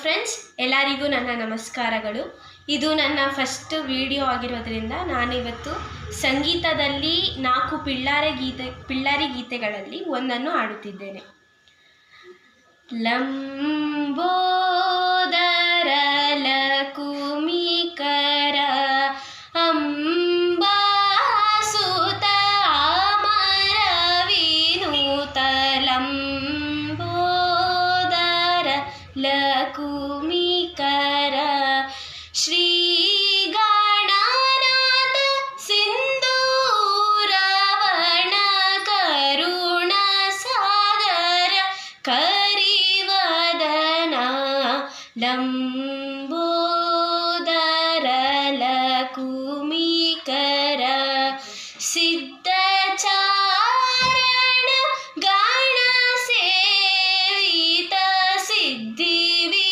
Friends, ಎಲ್ಲರಿಗೂ ನನ್ನ ನಮಸ್ಕಾರಗಳು. ಇದು ನನ್ನ ಫಸ್ಟ್ ವಿಡಿಯೋ ಆಗಿರೋದ್ರಿಂದ ನಾನಿವತ್ತು ಸಂಗೀತದಲ್ಲಿ 4 ಪಿಳ್ಳಾರಿ ಗೀತೆಗಳಲ್ಲಿ ಒಂದನ್ನು ಹಾಡುತ್ತಿದ್ದೇನೆ. ಲಂಬೋದರ ಲಕುಮಿಕರ ಅಂಬಾಸುತ ಅಮರ ವಿನೂತ ಲಂಬೋದರ ಲಕುಮಿಕರ ಶ್ರೀ ಗಣನಾಥ ಸಿಂಧೂರವಣ ಕರುಣ ಸಾಗರ ಕರಿವದನ ಲಂಬೋದರ